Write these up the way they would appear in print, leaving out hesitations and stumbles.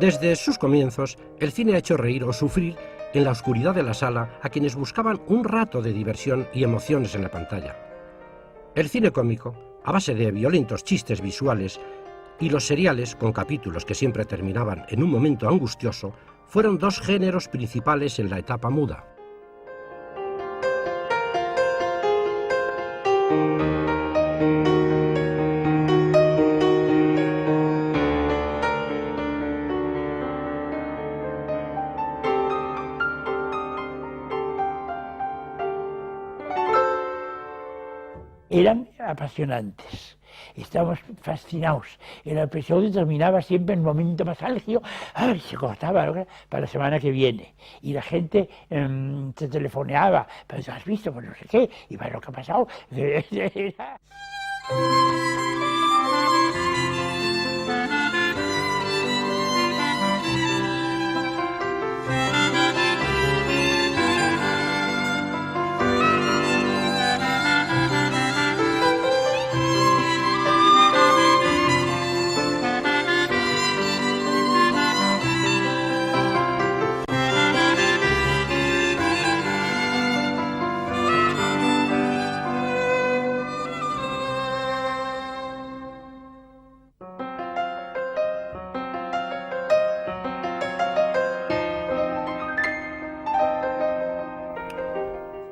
Desde sus comienzos, el cine ha hecho reír o sufrir en la oscuridad de la sala a quienes buscaban un rato de diversión y emociones en la pantalla. El cine cómico, a base de violentos chistes visuales, y los seriales, con capítulos que siempre terminaban en un momento angustioso, fueron dos géneros principales en la etapa muda. Eran apasionantes, estábamos fascinados. El episodio terminaba siempre en el momento más álgido, ¡ay! Se cortaba para la semana que viene. Y la gente se telefoneaba, pero ¿has visto? Pues no sé qué, y para lo que ha pasado.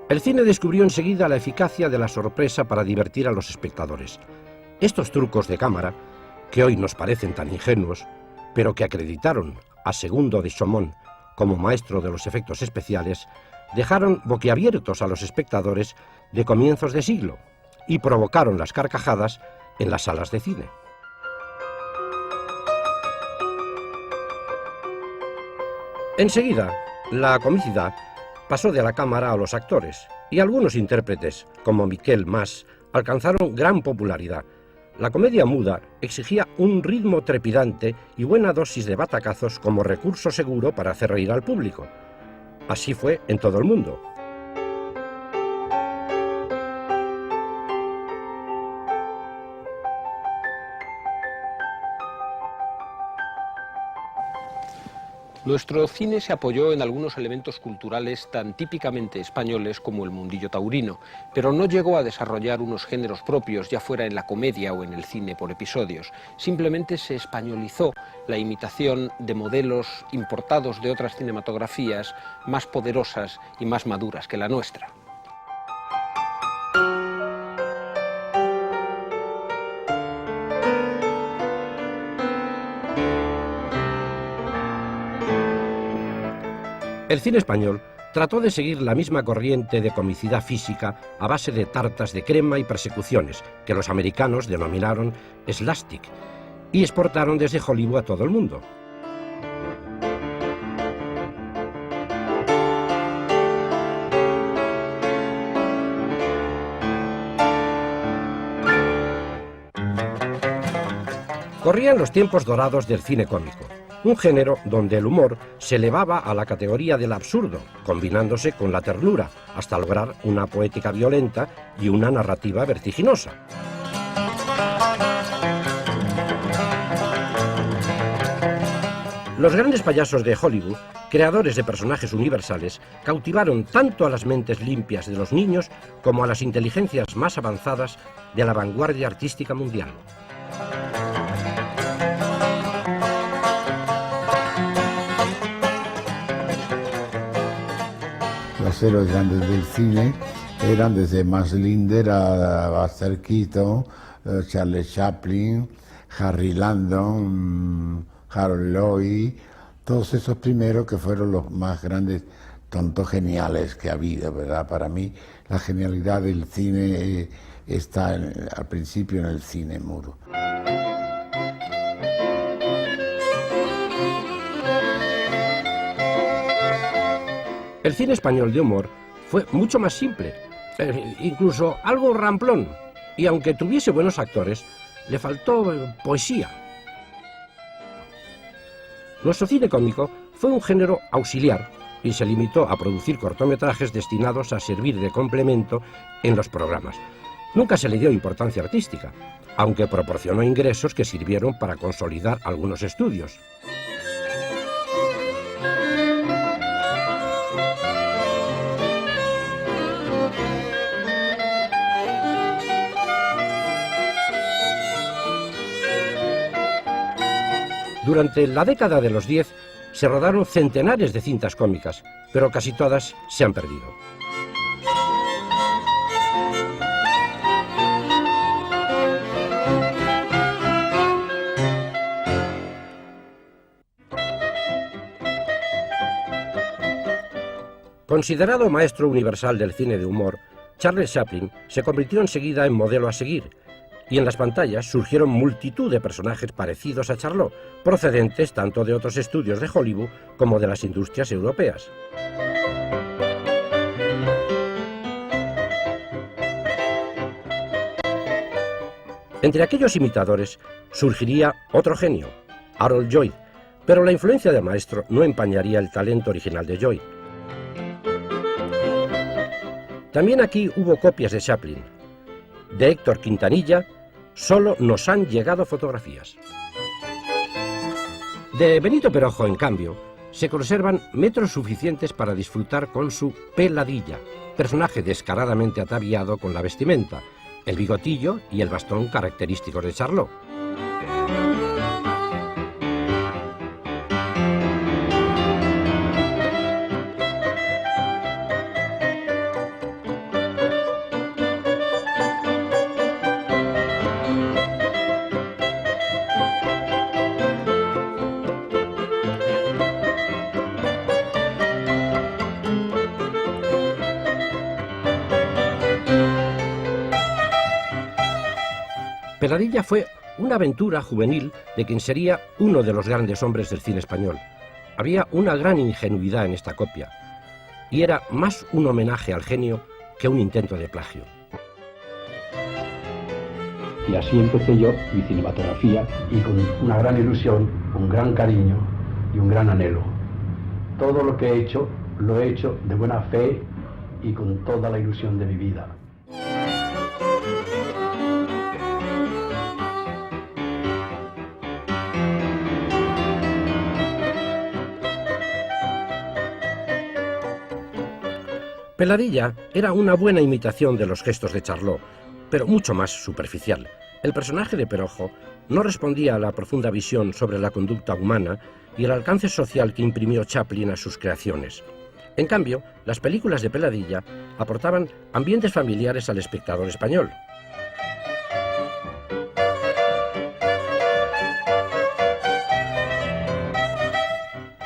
El cine descubrió enseguida la eficacia de la sorpresa para divertir a los espectadores. Estos trucos de cámara, que hoy nos parecen tan ingenuos, pero que acreditaron a Segundo de Chaumont como maestro de los efectos especiales, dejaron boquiabiertos a los espectadores de comienzos de siglo y provocaron las carcajadas en las salas de cine. Enseguida, la comicidad pasó de la cámara a los actores, y algunos intérpretes, como Miquel Mas, alcanzaron gran popularidad. La comedia muda exigía un ritmo trepidante y buena dosis de batacazos como recurso seguro para hacer reír al público. Así fue en todo el mundo. Nuestro cine se apoyó en algunos elementos culturales tan típicamente españoles como el mundillo taurino, pero no llegó a desarrollar unos géneros propios, ya fuera en la comedia o en el cine por episodios. Simplemente se españolizó la imitación de modelos importados de otras cinematografías más poderosas y más maduras que la nuestra. El cine español trató de seguir la misma corriente de comicidad física a base de tartas de crema y persecuciones, que los americanos denominaron slapstick, y exportaron desde Hollywood a todo el mundo. Corrían los tiempos dorados del cine cómico, un género donde el humor se elevaba a la categoría del absurdo, combinándose con la ternura, hasta lograr una poética violenta y una narrativa vertiginosa. Los grandes payasos de Hollywood, creadores de personajes universales, cautivaron tanto a las mentes limpias de los niños como a las inteligencias más avanzadas de la vanguardia artística mundial. Los héroes grandes del cine eran desde Max Linder a Buster Keaton, Charles Chaplin, Harry Landon, Harold Lloyd, todos esos primeros que fueron los más grandes tontos geniales que ha habido, ¿verdad? Para mí la genialidad del cine está al principio en el cine mudo. El cine español de humor fue mucho más simple, incluso algo ramplón, y aunque tuviese buenos actores, le faltó poesía. Nuestro cine cómico fue un género auxiliar y se limitó a producir cortometrajes destinados a servir de complemento en los programas. Nunca se le dio importancia artística, aunque proporcionó ingresos que sirvieron para consolidar algunos estudios. Durante la década de los 10 se rodaron centenares de cintas cómicas, pero casi todas se han perdido. Considerado maestro universal del cine de humor, Charles Chaplin se convirtió enseguida en modelo a seguir, y en las pantallas surgieron multitud de personajes parecidos a Charlot, procedentes tanto de otros estudios de Hollywood como de las industrias europeas. Entre aquellos imitadores surgiría otro genio, Harold Lloyd, pero la influencia del maestro no empañaría el talento original de Lloyd. También aquí hubo copias de Chaplin. De Héctor Quintanilla solo nos han llegado fotografías. De Benito Perojo, en cambio, se conservan metros suficientes para disfrutar con su Peladilla, personaje descaradamente ataviado con la vestimenta, el bigotillo y el bastón característicos de Charlot. Peladilla fue una aventura juvenil de quien sería uno de los grandes hombres del cine español. Había una gran ingenuidad en esta copia, y era más un homenaje al genio que un intento de plagio. Y así empecé yo mi cinematografía, y con una gran ilusión, un gran cariño y un gran anhelo. Todo lo que he hecho, lo he hecho de buena fe y con toda la ilusión de mi vida. Peladilla era una buena imitación de los gestos de Charlot, pero mucho más superficial. El personaje de Perojo no respondía a la profunda visión sobre la conducta humana y el alcance social que imprimió Chaplin a sus creaciones. En cambio, las películas de Peladilla aportaban ambientes familiares al espectador español.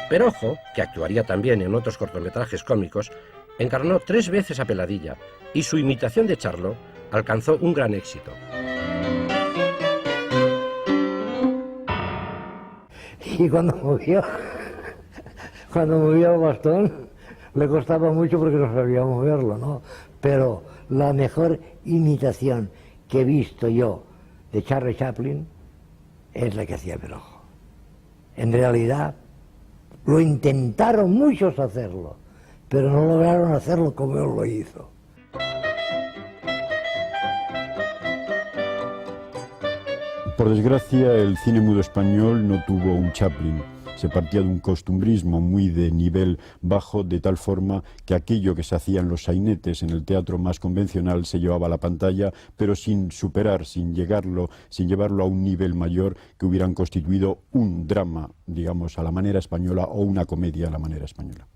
Perojo, que actuaría también en otros cortometrajes cómicos, encarnó 3 veces a Peladilla y su imitación de Charlot alcanzó un gran éxito. Y cuando movía el bastón me costaba mucho porque no sabía moverlo, ¿no? Pero la mejor imitación que he visto yo de Charlie Chaplin es la que hacía Perojo. En realidad lo intentaron muchos hacerlo, pero no lograron hacerlo como él lo hizo. Por desgracia, el cine mudo español no tuvo un Chaplin. Se partía de un costumbrismo muy de nivel bajo, de tal forma que aquello que se hacía en los sainetes, en el teatro más convencional, se llevaba a la pantalla, pero sin superar, sin llevarlo a un nivel mayor que hubieran constituido un drama, digamos, a la manera española o una comedia a la manera española.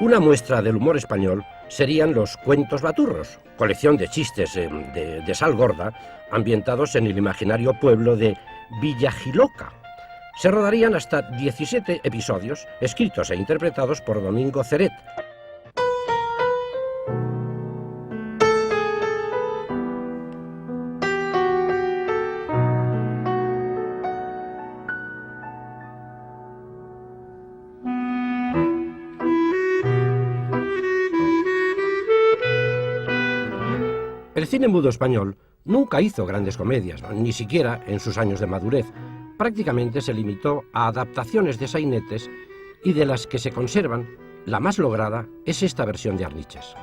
Una muestra del humor español serían los cuentos baturros, colección de chistes de sal gorda ambientados en el imaginario pueblo de Villagiloca. Se rodarían hasta 17 episodios, escritos e interpretados por Domingo Ceret. El cine mudo español nunca hizo grandes comedias, ni siquiera en sus años de madurez. Prácticamente se limitó a adaptaciones de sainetes y de las que se conservan, la más lograda es esta versión de Arniches.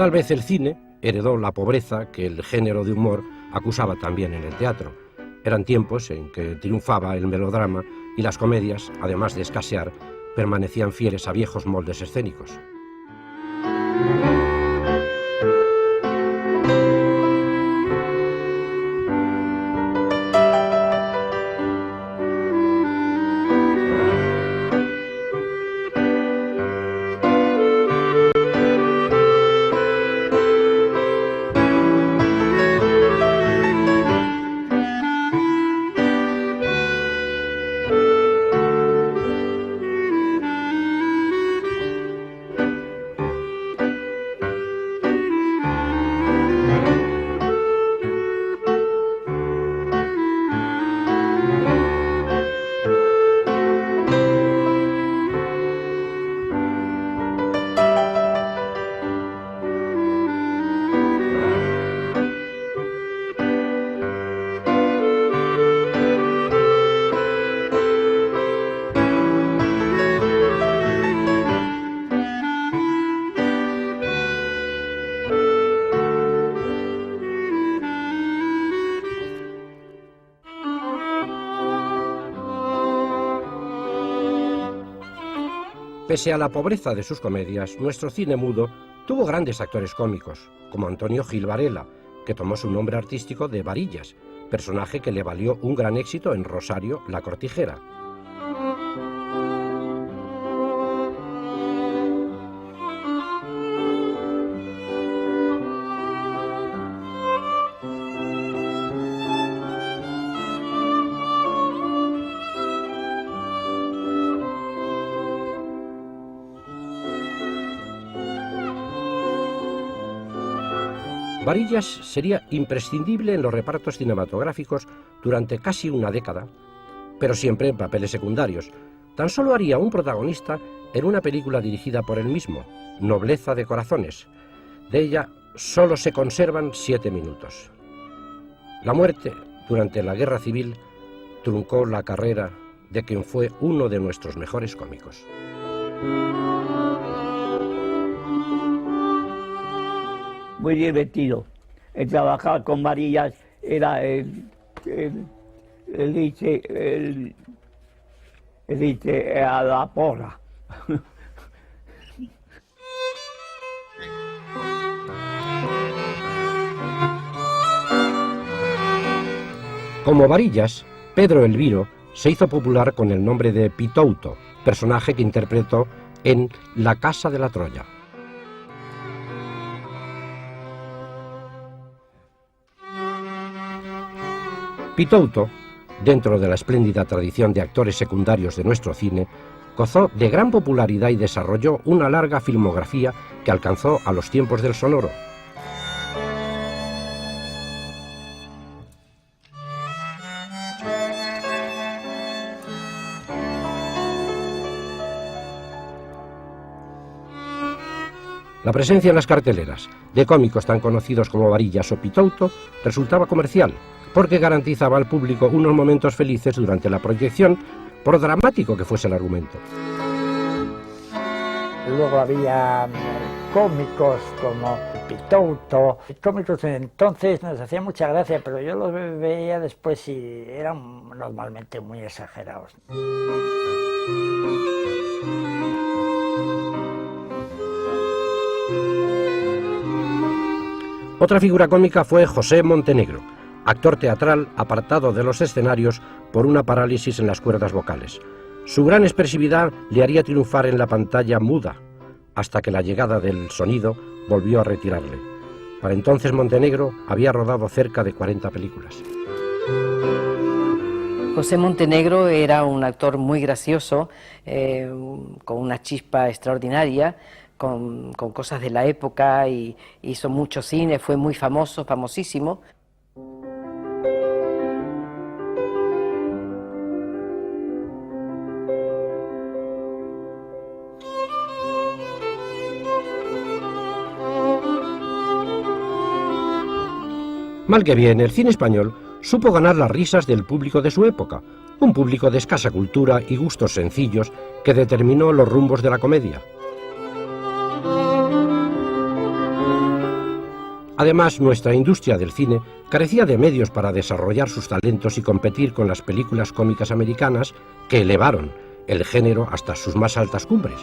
tal vez el cine heredó la pobreza que el género de humor acusaba también en el teatro. Eran tiempos en que triunfaba el melodrama y las comedias, además de escasear, permanecían fieles a viejos moldes escénicos. Pese a la pobreza de sus comedias, nuestro cine mudo tuvo grandes actores cómicos, como Antonio Gil Varela, que tomó su nombre artístico de Varillas, personaje que le valió un gran éxito en Rosario, La Cortijera. Varillas sería imprescindible en los repartos cinematográficos durante casi una década, pero siempre en papeles secundarios. Tan solo haría un protagonista en una película dirigida por él mismo, Nobleza de Corazones. De ella solo se conservan 7 minutos. La muerte durante la Guerra Civil truncó la carrera de quien fue uno de nuestros mejores cómicos. Muy divertido. El trabajar con Varillas era a la porra. Como Varillas, Pedro Elviro se hizo popular con el nombre de Pitouto, personaje que interpretó en La Casa de la Troya. Pitouto, dentro de la espléndida tradición de actores secundarios de nuestro cine, gozó de gran popularidad y desarrolló una larga filmografía que alcanzó a los tiempos del sonoro. La presencia en las carteleras de cómicos tan conocidos como Varillas o Pitouto resultaba comercial, porque garantizaba al público unos momentos felices durante la proyección, por dramático que fuese el argumento. Luego había cómicos como Pitouto. Los cómicos entonces nos hacían mucha gracia, pero yo los veía después y eran normalmente muy exagerados. Otra figura cómica fue José Montenegro, actor teatral apartado de los escenarios por una parálisis en las cuerdas vocales. Su gran expresividad le haría triunfar en la pantalla muda, hasta que la llegada del sonido volvió a retirarle. Para entonces Montenegro había rodado cerca de 40 películas. José Montenegro era un actor muy gracioso, con una chispa extraordinaria, con cosas de la época, y hizo mucho cine, fue muy famoso, famosísimo. Mal que bien, el cine español supo ganar las risas del público de su época, un público de escasa cultura y gustos sencillos que determinó los rumbos de la comedia. Además, nuestra industria del cine carecía de medios para desarrollar sus talentos y competir con las películas cómicas americanas que elevaron el género hasta sus más altas cumbres.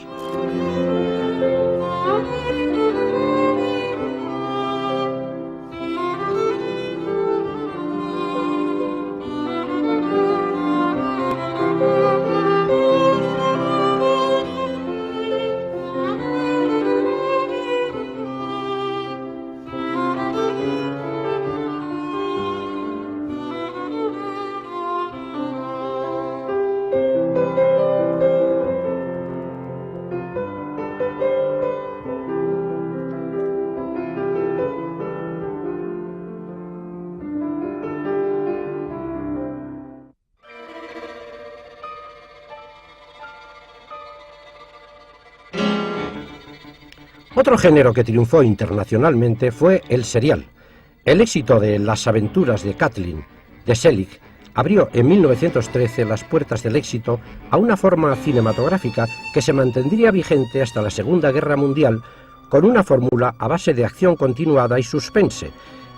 Otro género que triunfó internacionalmente fue el serial. El éxito de Las aventuras de Kathleen, de Selig, abrió en 1913 las puertas del éxito a una forma cinematográfica que se mantendría vigente hasta la Segunda Guerra Mundial con una fórmula a base de acción continuada y suspense,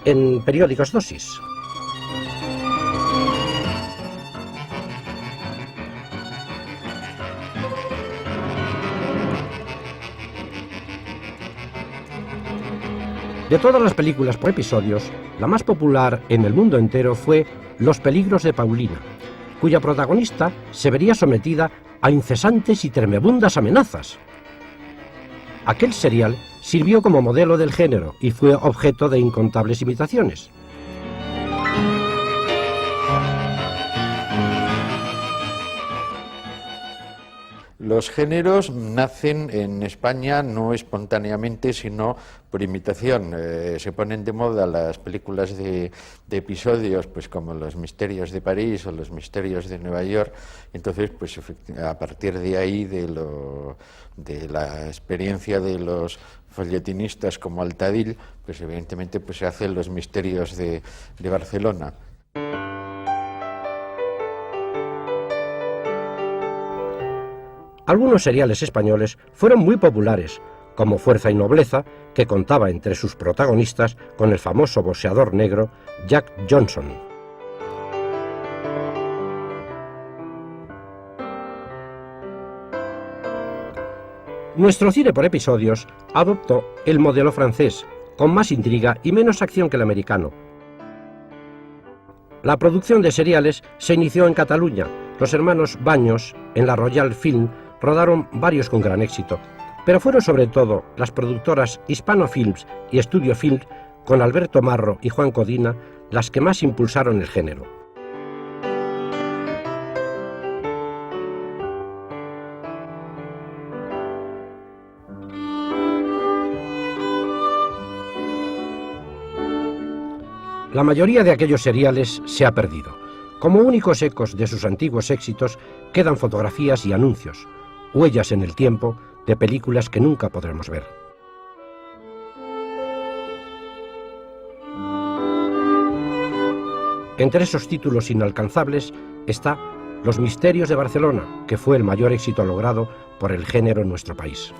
en periódicas dosis. De todas las películas por episodios, la más popular en el mundo entero fue Los peligros de Paulina, cuya protagonista se vería sometida a incesantes y tremebundas amenazas. Aquel serial sirvió como modelo del género y fue objeto de incontables imitaciones. Los géneros nacen en España no espontáneamente, sino por imitación. Se ponen de moda las películas de episodios, pues como Los misterios de París o Los misterios de Nueva York. Entonces, pues a partir de ahí, de la experiencia de los folletinistas como Altadil, pues evidentemente pues se hacen Los misterios de Barcelona. Algunos seriales españoles fueron muy populares, como Fuerza y Nobleza, que contaba entre sus protagonistas con el famoso boxeador negro Jack Johnson. Nuestro cine por episodios adoptó el modelo francés, con más intriga y menos acción que el americano. La producción de seriales se inició en Cataluña. Los hermanos Baños, en la Royal Film, rodaron varios con gran éxito, pero fueron sobre todo las productoras Hispano Films y Estudio Films, con Alberto Marro y Juan Codina, las que más impulsaron el género. La mayoría de aquellos seriales se ha perdido. Como únicos ecos de sus antiguos éxitos quedan fotografías y anuncios, huellas en el tiempo de películas que nunca podremos ver. Entre esos títulos inalcanzables está Los misterios de Barcelona, que fue el mayor éxito logrado por el género en nuestro país.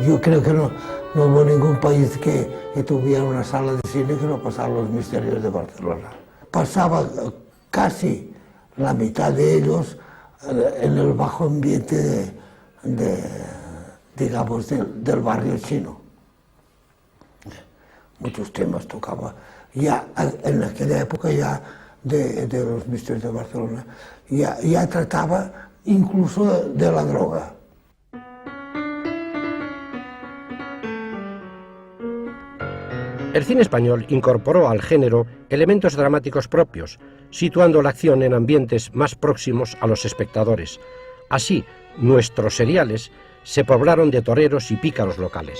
Yo creo que no hubo ningún país que tuviera una sala de cine que no pasara Los misterios de Barcelona. Pasaba casi la mitad de ellos en el bajo ambiente digamos, del barrio chino. Muchos temas tocaba. Ya en aquella época ya de Los misterios de Barcelona, ya trataba incluso de la droga. El cine español incorporó al género elementos dramáticos propios, situando la acción en ambientes más próximos a los espectadores. Así, nuestros seriales se poblaron de toreros y pícaros locales.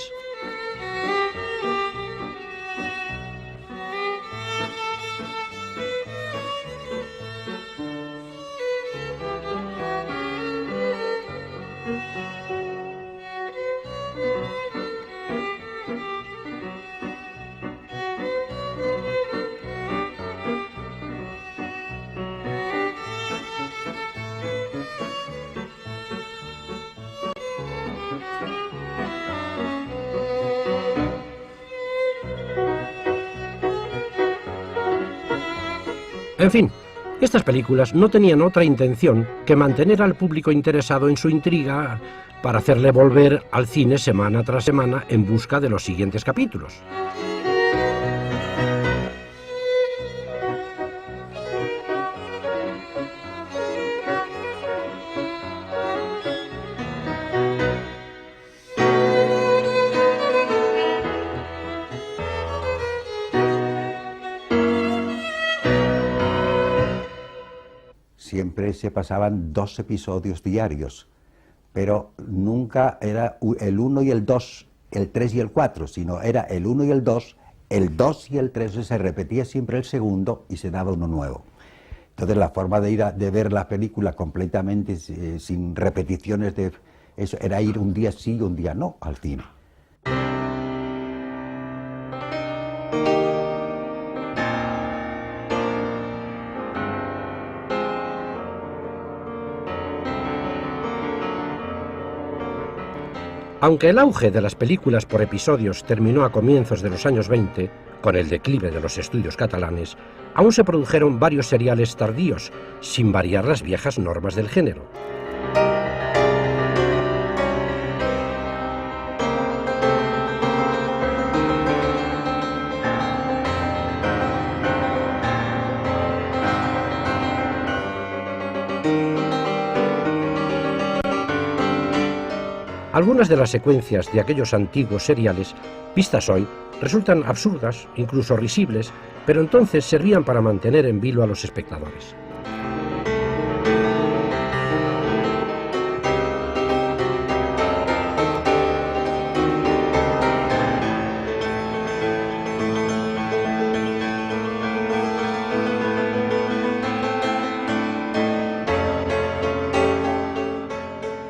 En fin, estas películas no tenían otra intención que mantener al público interesado en su intriga para hacerle volver al cine semana tras semana en busca de los siguientes capítulos. Siempre se pasaban 2 episodios diarios, pero nunca era el 1 y el 2, el 3 y el 4, sino era el 1 y el 2 y el 3, se repetía siempre el segundo y se daba uno nuevo. Entonces la forma de ver la película completamente sin repeticiones de eso era ir un día sí y un día no al cine. Aunque el auge de las películas por episodios terminó a comienzos de los años 20, con el declive de los estudios catalanes, aún se produjeron varios seriales tardíos, sin variar las viejas normas del género. Algunas de las secuencias de aquellos antiguos seriales, vistas hoy, resultan absurdas, incluso risibles, pero entonces servían para mantener en vilo a los espectadores.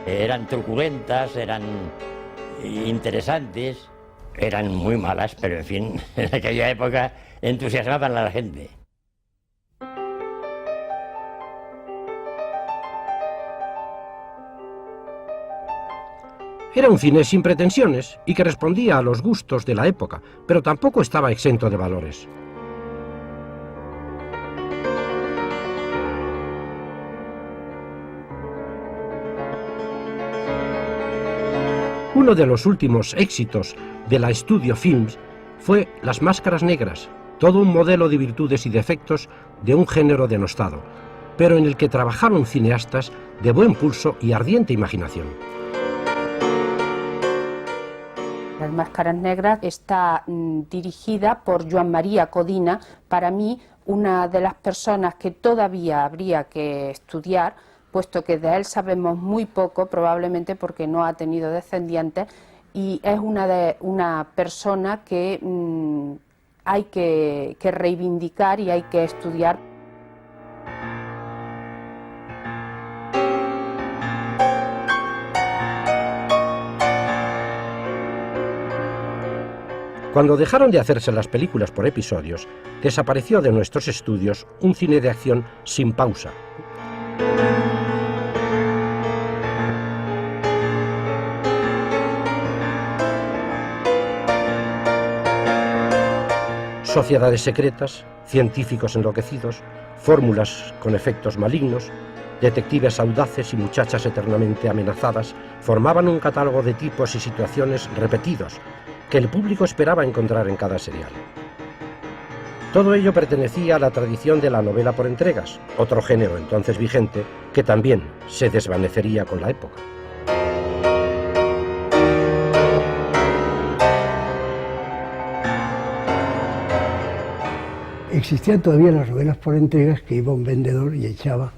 Eran truculentas, eran interesantes, eran muy malas, pero en fin, en aquella época entusiasmaban a la gente. Era un cine sin pretensiones y que respondía a los gustos de la época, pero tampoco estaba exento de valores. Uno de los últimos éxitos de la Studio Films fue Las Máscaras Negras, todo un modelo de virtudes y defectos de un género denostado, pero en el que trabajaron cineastas de buen pulso y ardiente imaginación. Las Máscaras Negras está dirigida por Joan María Codina, para mí una de las personas que todavía habría que estudiar, puesto que de él sabemos muy poco, probablemente porque no ha tenido descendientes, y es una persona que hay que reivindicar y hay que estudiar. Cuando dejaron de hacerse las películas por episodios, desapareció de nuestros estudios un cine de acción sin pausa. Sociedades secretas, científicos enloquecidos, fórmulas con efectos malignos, detectives audaces y muchachas eternamente amenazadas formaban un catálogo de tipos y situaciones repetidos que el público esperaba encontrar en cada serial. Todo ello pertenecía a la tradición de la novela por entregas, otro género entonces vigente que también se desvanecería con la época. Existían todavía las novelas por entregas, que iba un vendedor y echaba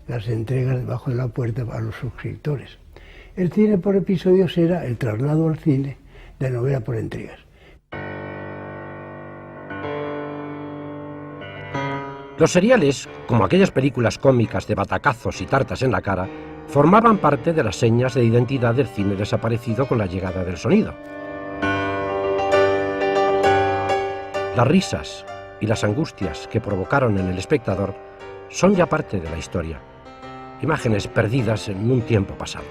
las entregas debajo de la puerta para los suscriptores. El cine por episodios era el traslado al cine de novela por entregas. Los seriales, como aquellas películas cómicas de batacazos y tartas en la cara, formaban parte de las señas de identidad del cine desaparecido con la llegada del sonido. Las risas y las angustias que provocaron en el espectador son ya parte de la historia, imágenes perdidas en un tiempo pasado.